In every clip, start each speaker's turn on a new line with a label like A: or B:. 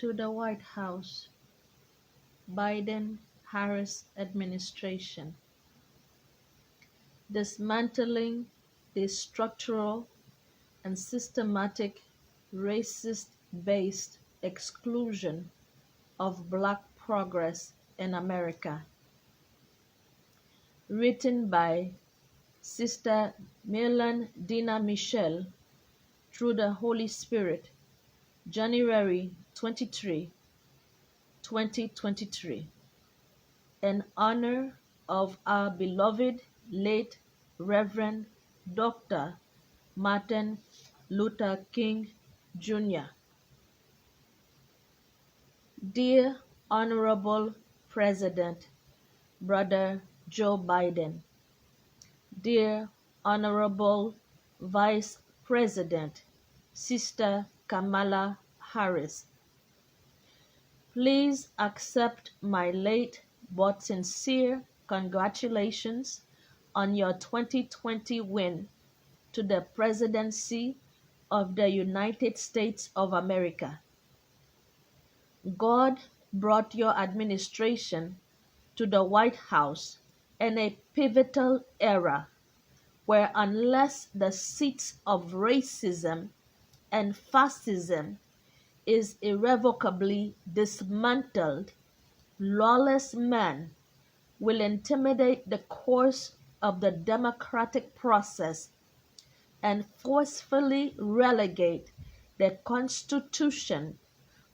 A: to the White House, Biden-Harris administration. Dismantling the structural and systematic racist-based exclusion of Black progress in America. Written by Sister Merlin Dina Michel through the Holy Spirit, January 23, 2023. In honor of our beloved late Reverend Dr. Martin Luther King, Jr. Dear Honorable President, Brother Joe Biden, dear Honorable Vice President, Sister Kamala Harris, please accept my late but sincere congratulations on your 2020 win to the presidency of the United States of America. God brought your administration to the White House in a pivotal era where, unless the seeds of racism and fascism is irrevocably dismantled, lawless men will intimidate the course of the democratic process and forcefully relegate the Constitution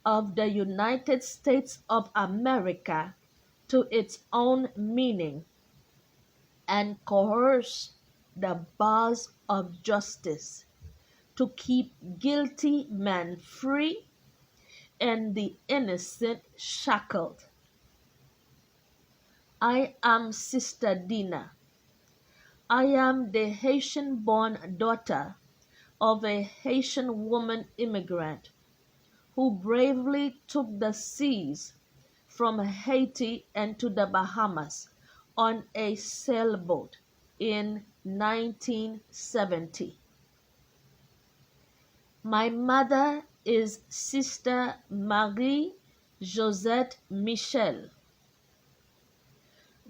A: of the United States of America to its own meaning and coerce the bars of justice to keep guilty men free and the innocent shackled. I am Sister Dina. I am the Haitian-born daughter of a Haitian woman immigrant who bravely took the seas from Haiti into the Bahamas on a sailboat in 1970. My mother is Sister Marie Josette Michel.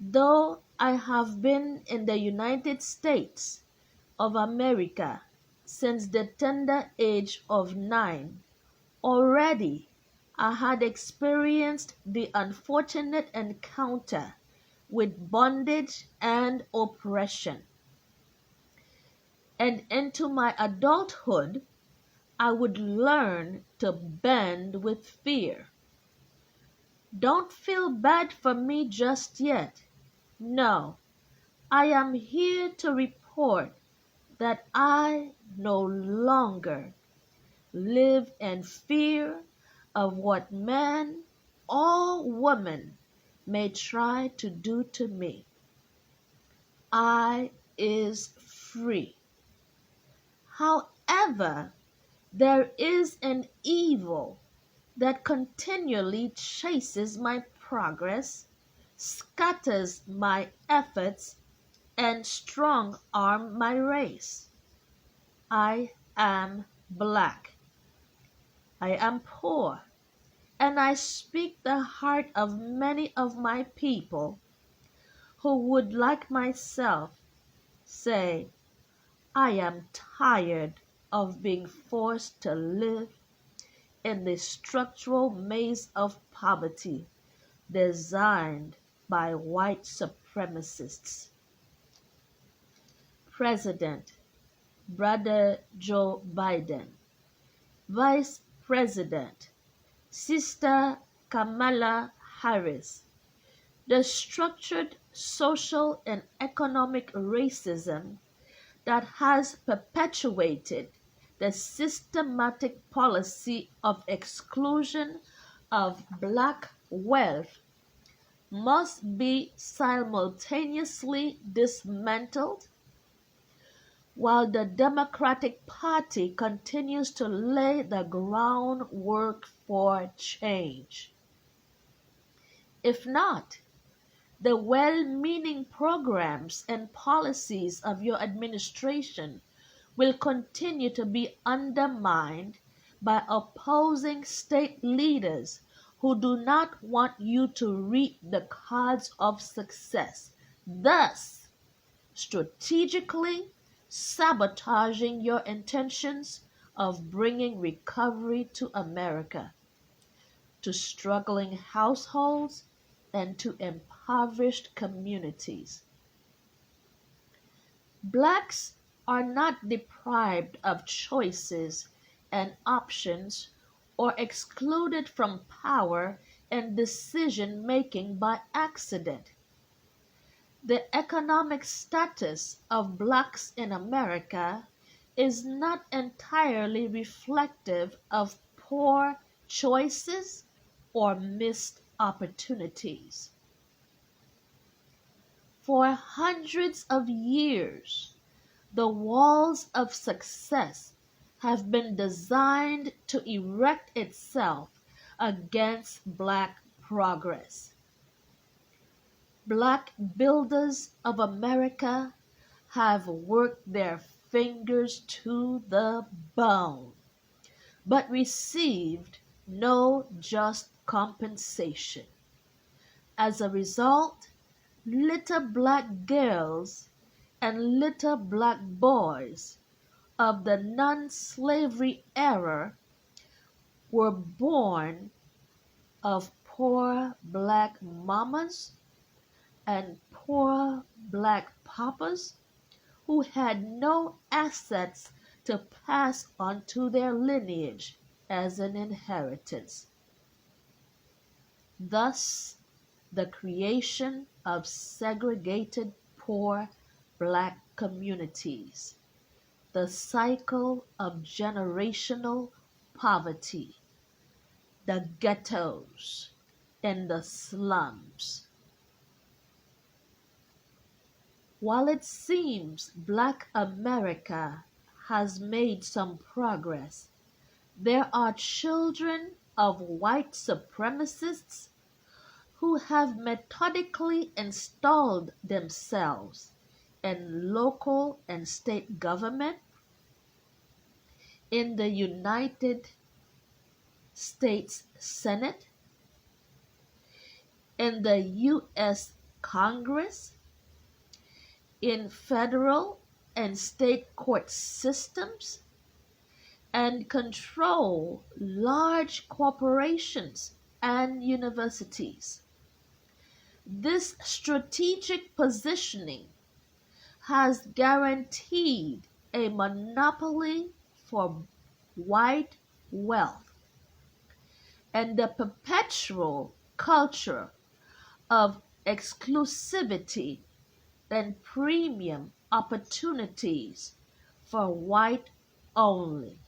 A: Though I have been in the United States of America since the tender age of 9, already I had experienced the unfortunate encounter with bondage and oppression. And into my adulthood, I would learn to bend with fear. Don't feel bad for me just yet. No, I am here to report that I no longer live in fear of what man or woman may try to do to me. I is free. However, there is an evil that continually chases my progress, scatters my efforts, and strong-arm my race. I am Black. I am poor, and I speak the heart of many of my people who would, like myself, say, I am tired of being forced to live in the structural maze of poverty designed by white supremacists. President, Brother Joe Biden. Vice President, Sister Kamala Harris. The structured social and economic racism that has perpetuated the systematic policy of exclusion of Black wealth must be simultaneously dismantled while the Democratic Party continues to lay the groundwork for change. If not, the well-meaning programs and policies of your administration will continue to be undermined by opposing state leaders who do not want you to reap the cards of success, thus strategically sabotaging your intentions of bringing recovery to America, to struggling households, and to impoverished communities. Blacks are not deprived of choices and options or excluded from power and decision making by accident. The economic status of blacks in America is not entirely reflective of poor choices or missed opportunities. For hundreds of years, the walls of success have been designed to erect itself against black progress. Black builders of America have worked their fingers to the bone, but received no just compensation. As a result, little black girls and little black boys of the non-slavery era were born of poor black mamas and poor black papas who had no assets to pass on to their lineage as an inheritance. Thus, the creation of segregated poor black communities, the cycle of generational poverty, the ghettos, and the slums. While it seems Black America has made some progress, there are children of white supremacists who have methodically installed themselves in local and state government, in the United States Senate, in the U.S. Congress, in federal and state court systems, and control large corporations and universities. This strategic positioning has guaranteed a monopoly for white wealth, and the perpetual culture of exclusivity and premium opportunities for white only.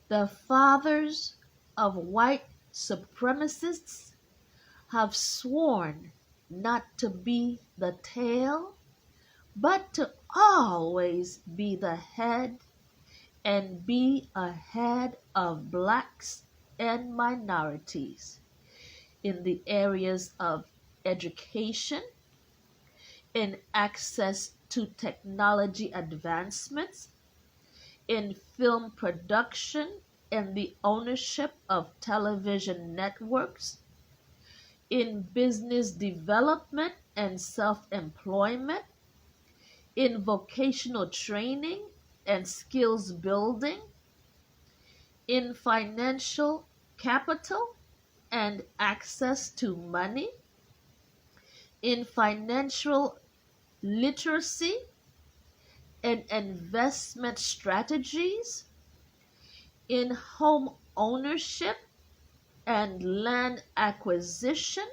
A: The fathers of white supremacists have sworn not to be the tail, but to always be the head and be ahead of blacks and minorities in the areas of education, in access to technology advancements, in film production and the ownership of television networks, in business development and self-employment, in vocational training and skills building, in financial capital and access to money, in financial literacy and investment strategies, in home ownership and land acquisition,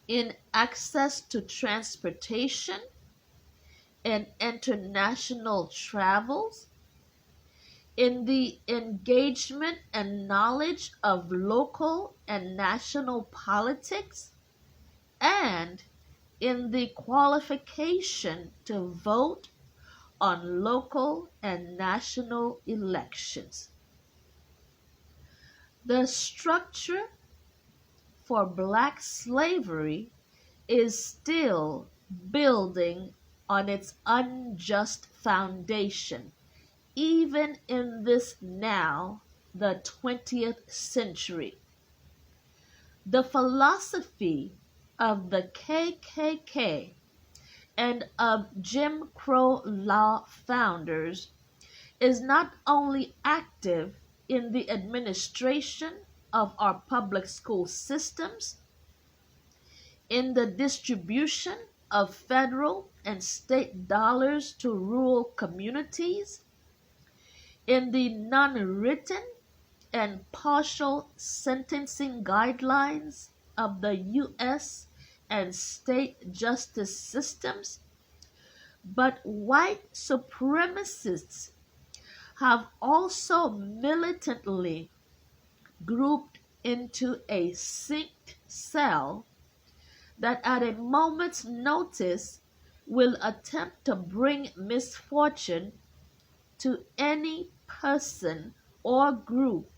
A: in access to transportation and international travels, in the engagement and knowledge of local and national politics, and in the qualification to vote on local and national elections. The structure for black slavery is still building on its unjust foundation even in this now, the 20th century. The philosophy of the KKK and of Jim Crow law founders is not only active in the administration of our public school systems, in the distribution of federal and state dollars to rural communities, in the non-written and partial sentencing guidelines of the U.S. and state justice systems, but white supremacists have also militantly grouped into a synced cell that at a moment's notice will attempt to bring misfortune to any person or group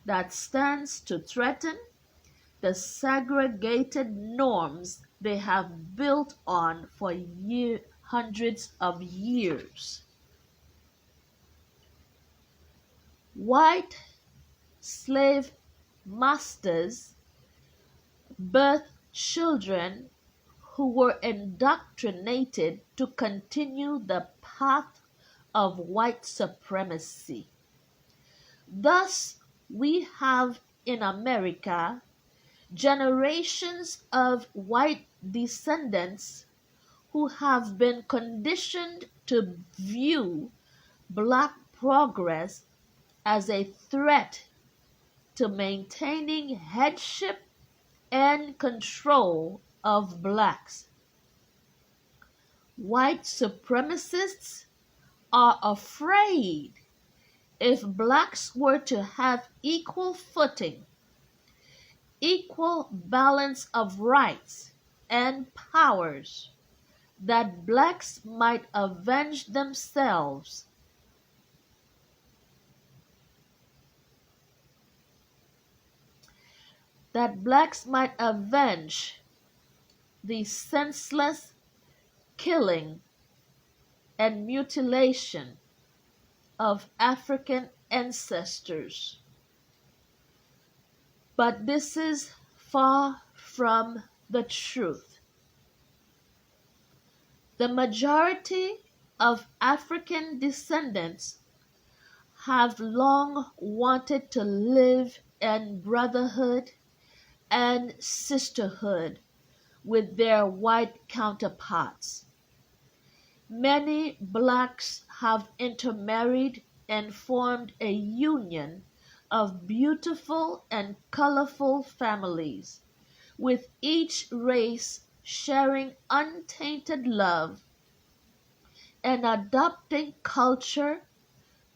A: that stands to threaten the segregated norms they have built on for hundreds of years. White slave masters birthed children who were indoctrinated to continue the path of white supremacy. Thus, we have in America generations of white descendants who have been conditioned to view black progress as a threat to maintaining headship and control of blacks. White supremacists are afraid if blacks were to have equal footing, equal balance of rights and powers, that blacks might avenge themselves. That blacks might avenge the senseless killing and mutilation of African ancestors. But this is far from the truth. The majority of African descendants have long wanted to live in brotherhood and sisterhood with their white counterparts. Many blacks have intermarried and formed a union of beautiful and colorful families, with each race sharing untainted love and adopting culture,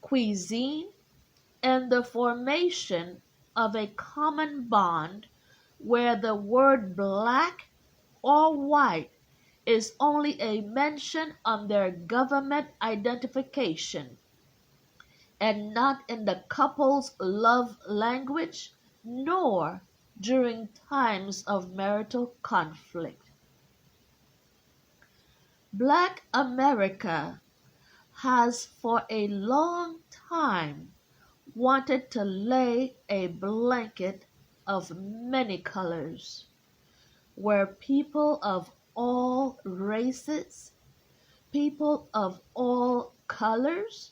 A: cuisine, and the formation of a common bond where the word black or white is only a mention on their government identification and not in the couple's love language nor during times of marital conflict. Black America has for a long time wanted to lay a blanket of many colors, where people of all races, people of all colors,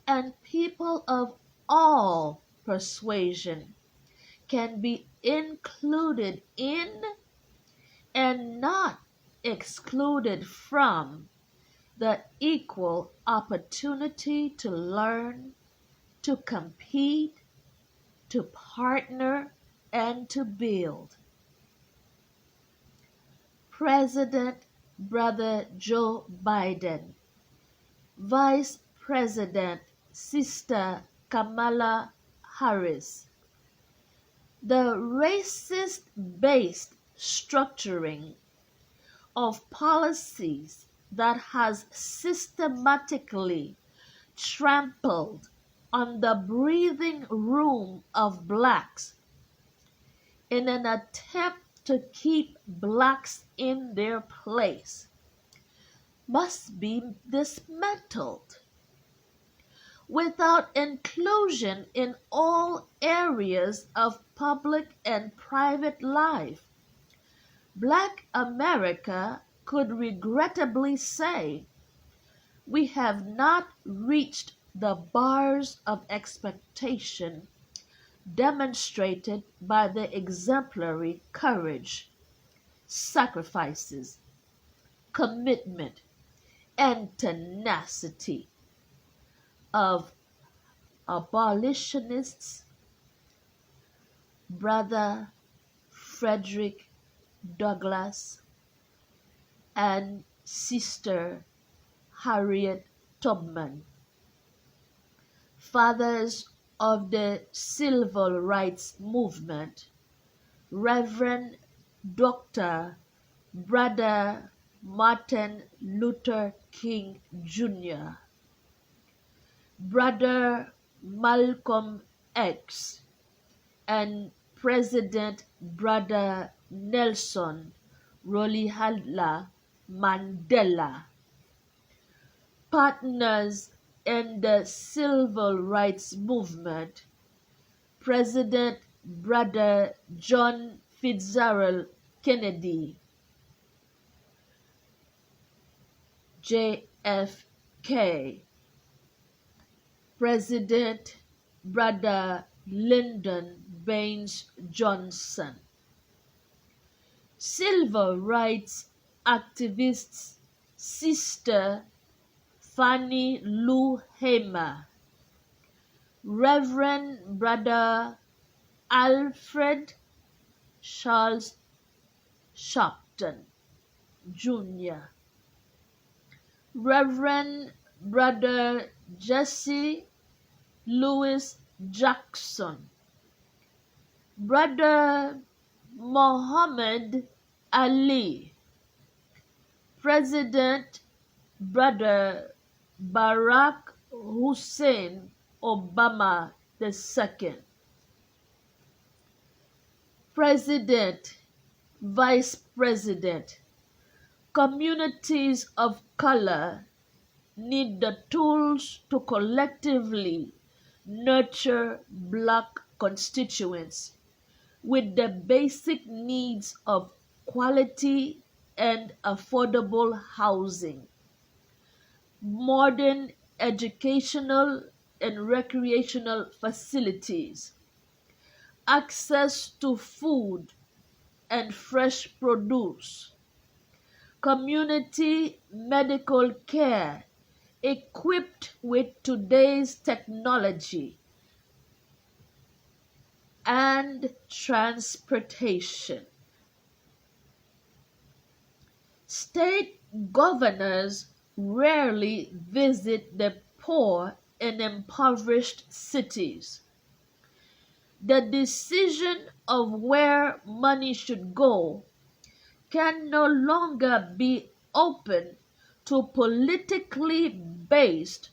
A: and people of all persuasion can be included in and not excluded from the equal opportunity to learn, to compete, to partner, and to build. President Brother Joe Biden, Vice President Sister Kamala Harris. The racist-based structuring of policies that has systematically trampled on the breathing room of blacks in an attempt to keep blacks in their place must be dismantled. Without inclusion in all areas of public and private life, Black America could regrettably say, we have not reached the bars of expectation demonstrated by the exemplary courage, sacrifices, commitment, and tenacity of abolitionists, Brother Frederick Douglass and Sister Harriet Tubman, fathers of the civil rights movement, Reverend Dr. Brother Martin Luther King Jr., Brother Malcolm X, and President Brother Nelson Rolihlahla Mandela, partners in the civil rights movement, President Brother John Fitzgerald Kennedy, JFK, President Brother Lyndon Baines Johnson, civil rights activists Sister Fannie Lou Hamer, Reverend Brother Alfred Charles Sharpton Jr., Reverend Brother Jesse Louis Jackson, Brother Muhammad Ali, President Brother Barack Hussein Obama II, President, Vice President, communities of color need the tools to collectively nurture Black constituents with the basic needs of quality and affordable housing, modern educational and recreational facilities, access to food and fresh produce, community medical care equipped with today's technology, and transportation. State governors rarely visit the poor in impoverished cities. The decision of where money should go can no longer be open to politically based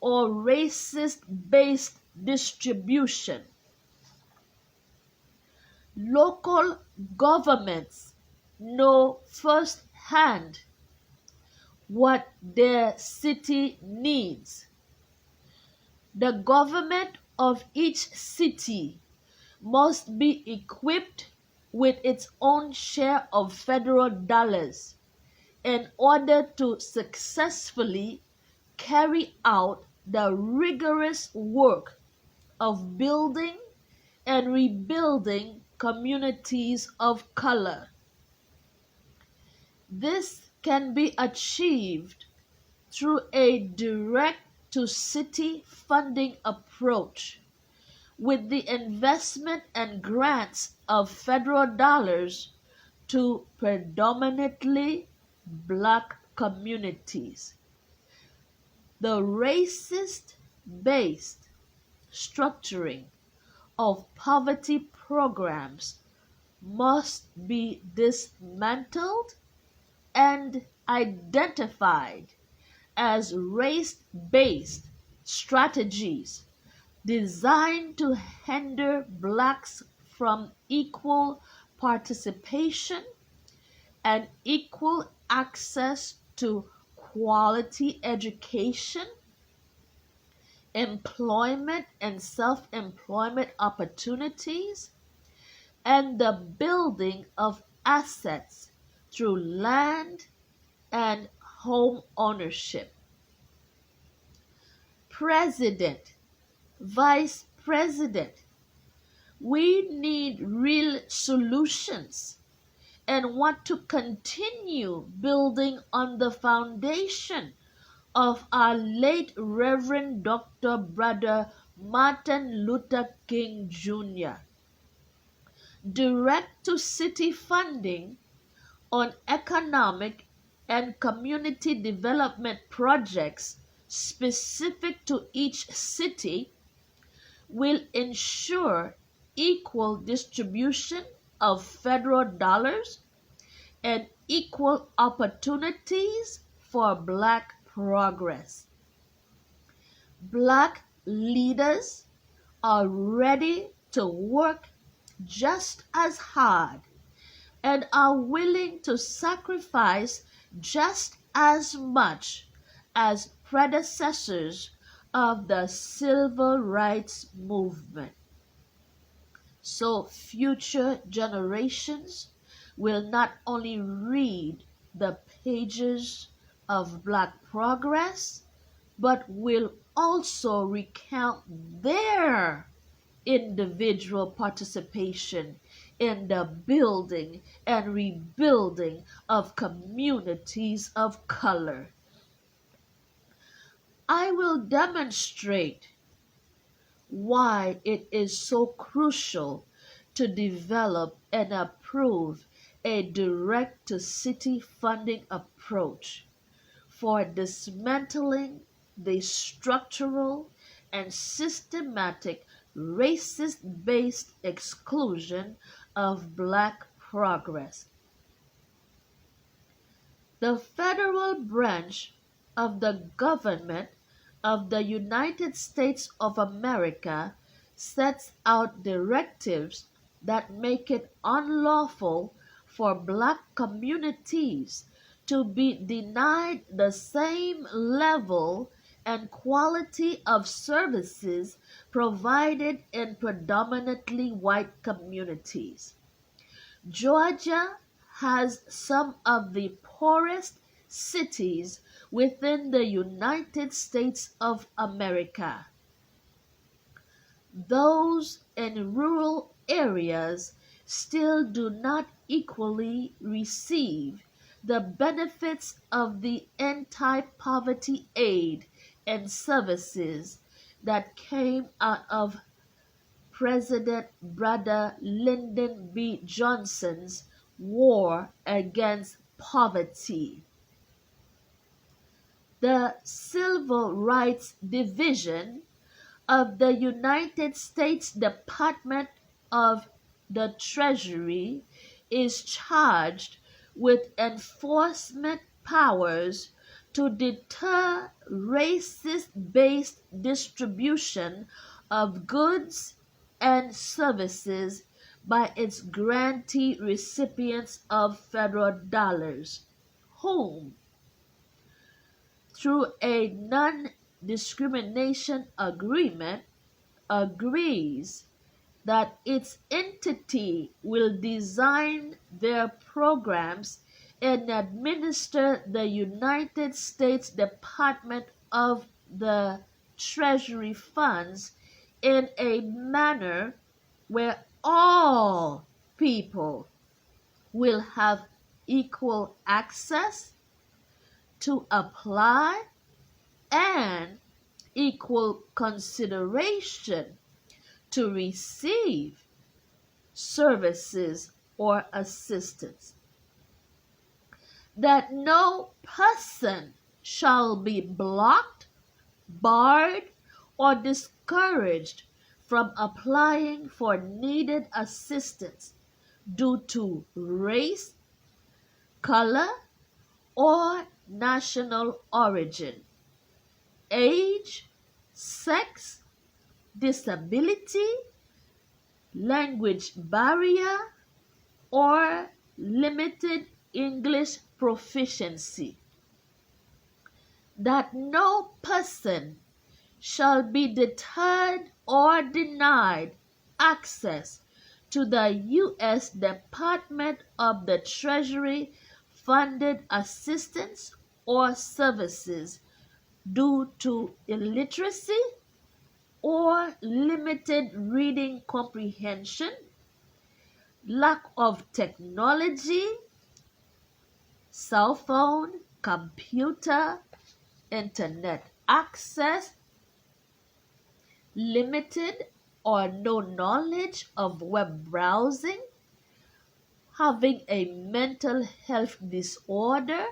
A: or racist based distribution. Local governments know firsthand what their city needs. The government of each city must be equipped with its own share of federal dollars in order to successfully carry out the rigorous work of building and rebuilding communities of color. This can be achieved through a direct-to-city funding approach with the investment and grants of federal dollars to predominantly Black communities. The racist-based structuring of poverty programs must be dismantled and identified as race-based strategies designed to hinder Blacks from equal participation and equal access to quality education, employment and self-employment opportunities, and the building of assets through land and home ownership. President, Vice President, we need real solutions and want to continue building on the foundation of our late Reverend Dr. Brother Martin Luther King Jr. Direct to city funding on economic and community development projects specific to each city will ensure equal distribution of federal dollars and equal opportunities for Black progress. Black leaders are ready to work just as hard and are willing to sacrifice just as much as predecessors of the civil rights movement. So future generations will not only read the pages of Black progress, but will also recount their individual participation in the building and rebuilding of communities of color. I will demonstrate why it is so crucial to develop and approve a direct-to-city funding approach for dismantling the structural and systematic racist-based exclusion of Black progress. The federal branch of the government of the United States of America sets out directives that make it unlawful for Black communities to be denied the same level and quality of services provided in predominantly white communities. Georgia has some of the poorest cities within the United States of America. Those in rural areas still do not equally receive the benefits of the anti-poverty aid and services that came out of President Brother Lyndon B. Johnson's war against poverty. The Civil Rights Division of the United States Department of the Treasury is charged with enforcement powers to deter racist-based distribution of goods and services by its grantee recipients of federal dollars, whom, through a non-discrimination agreement, agrees that its entity will design their programs and administer the United States Department of the Treasury funds in a manner where all people will have equal access to apply and equal consideration to receive services or assistance. That no person shall be blocked, barred, or discouraged from applying for needed assistance due to race, color, or national origin, age, sex, disability, language barrier, or limited English proficiency. That no person shall be deterred or denied access to the U.S. Department of the Treasury funded assistance or services due to illiteracy or limited reading comprehension, lack of technology, cell phone, computer, internet access, limited or no knowledge of web browsing, having a mental health disorder,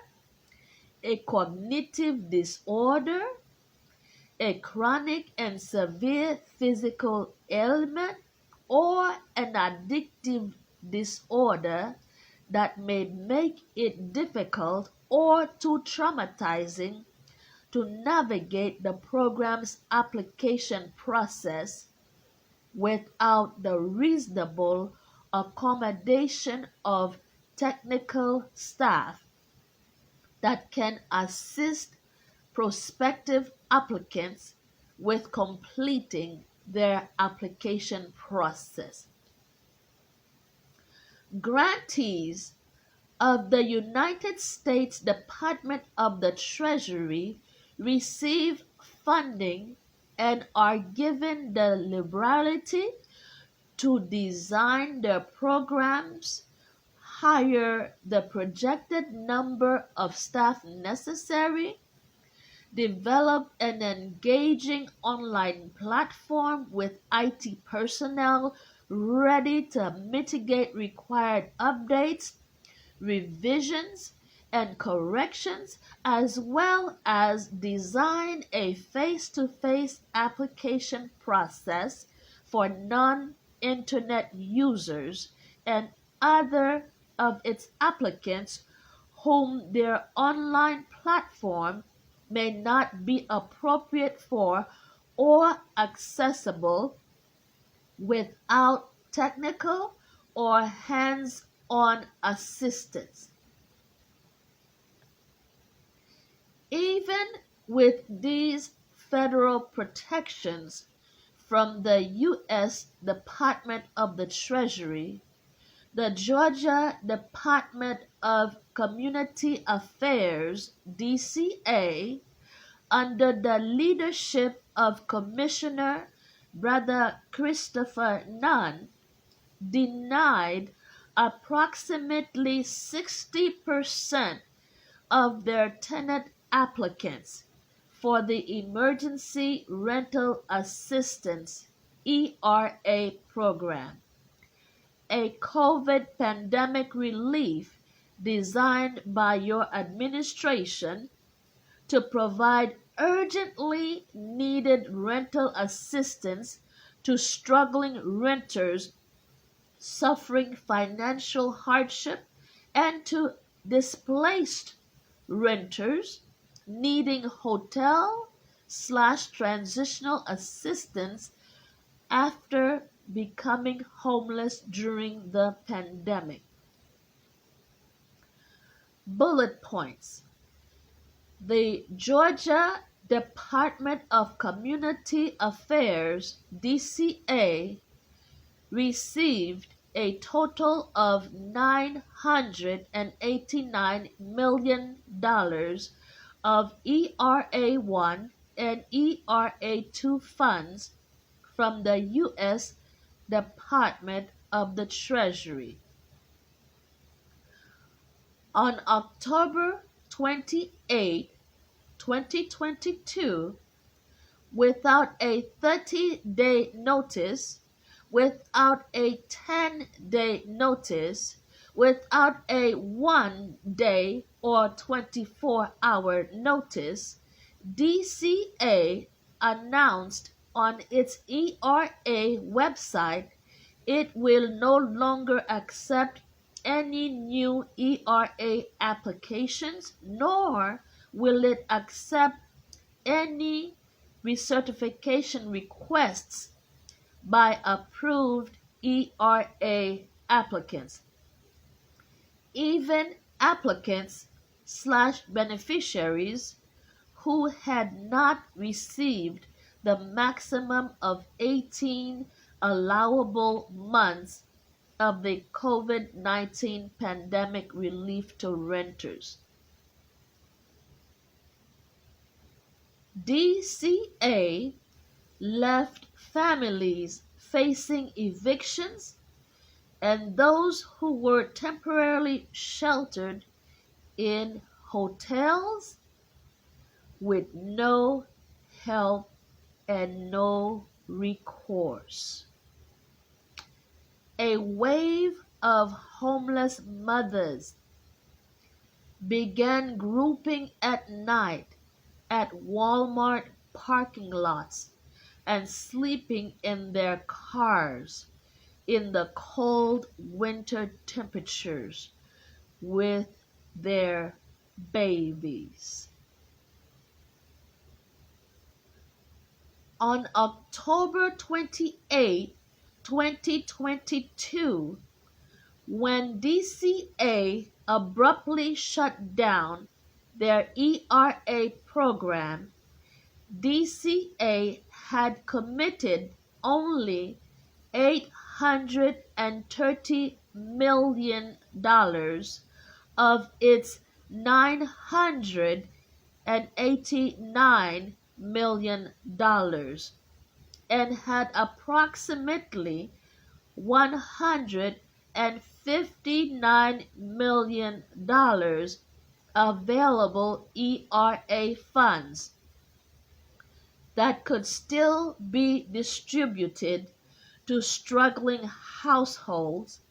A: a cognitive disorder, a chronic and severe physical ailment, or an addictive disorder that may make it difficult or too traumatizing to navigate the program's application process without the reasonable accommodation of technical staff that can assist prospective applicants with completing their application process. Grantees of the United States Department of the Treasury receive funding and are given the liberality to design their programs, hire the projected number of staff necessary, develop an engaging online platform with IT personnel ready to mitigate required updates, revisions, and corrections, as well as design a face-to-face application process for non-internet users and other of its applicants whom their online platform may not be appropriate for or accessible without technical or hands-on assistance. Even with these federal protections from the U.S. Department of the Treasury, the Georgia Department of Community Affairs, DCA, under the leadership of Commissioner Brother Christopher Nunn, denied approximately 60% of their tenant applicants for the Emergency Rental Assistance ERA program, a COVID pandemic relief designed by your administration to provide urgently needed rental assistance to struggling renters suffering financial hardship and to displaced renters needing hotel/transitional assistance after becoming homeless during the pandemic. Bullet points. The Georgia Department of Community Affairs, DCA, received a total of $989 million of ERA-1 and ERA-2 funds from the U.S. Department of the Treasury. On October 28, 2022, without a 30-day notice, without a 10-day notice, without a 1-day or 24-hour notice, DCA announced on its ERA website it will no longer accept any new ERA applications, nor will it accept any recertification requests by approved ERA applicants. Even applicants/beneficiaries who had not received the maximum of 18 allowable months of the COVID-19 pandemic relief to renters. DCA left families facing evictions and those who were temporarily sheltered in hotels with no help and no recourse. A wave of homeless mothers began grouping at night at Walmart parking lots and sleeping in their cars in the cold winter temperatures with their babies. On October 28, 2022, when DCA abruptly shut down their ERA program, DCA had committed only $830 million of its $989 million and had approximately $159 million available ERA funds that could still be distributed to struggling households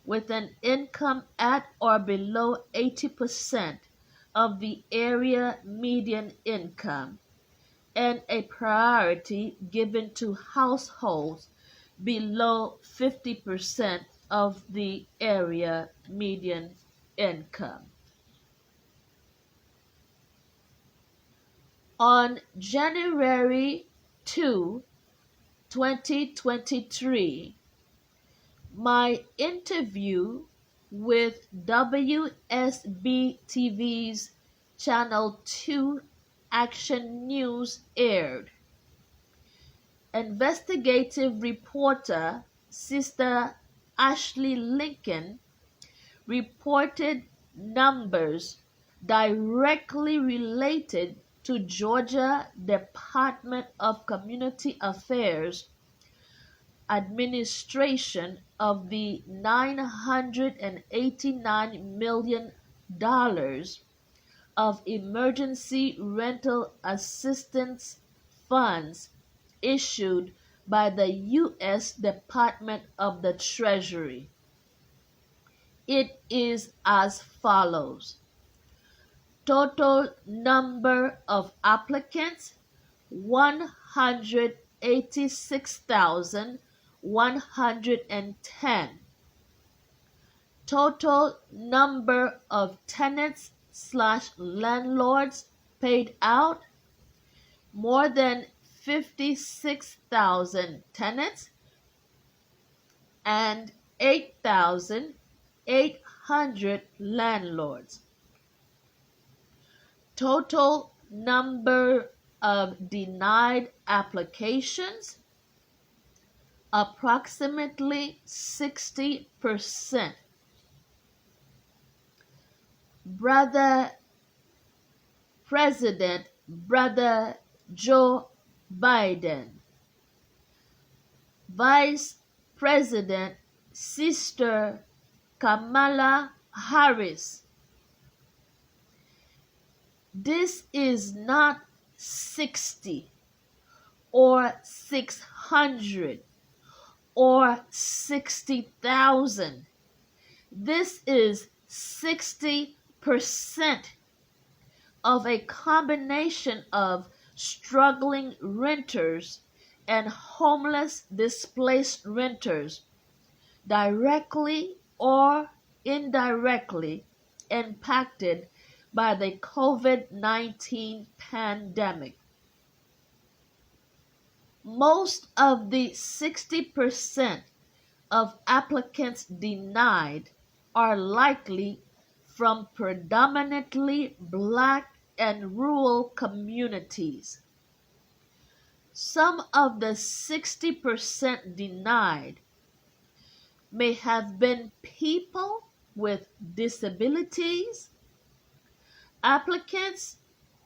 A: with an income at or below 80% of the area median income, and a priority given to households below 50% of the area median income. On January 2, 2023, my interview with WSB-TV's Channel 2 Action News aired. Investigative reporter Sister Ashley Lincoln reported numbers directly related to Georgia Department of Community Affairs administration of the $989 million of emergency rental assistance funds issued by the U.S. Department of the Treasury. It is as follows. Total number of applicants 186,110. Total number of tenants/landlords paid out more than 56,000 tenants and 8,800 landlords. Total number of denied applications approximately 60%. President Joe Biden. Vice President Sister Kamala Harris. This is not 60 or 600 or 60,000. This is 60% of a combination of struggling renters and homeless displaced renters, directly or indirectly impacted by the COVID-19 pandemic. Most of the 60% of applicants denied are likely from predominantly Black and rural communities. Some of the 60% denied may have been people with disabilities, applicants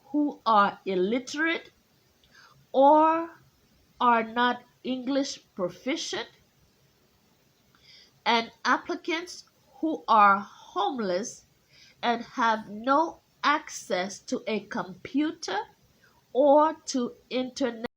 A: who are illiterate or are not English proficient, and applicants who are homeless and have no access to a computer or to internet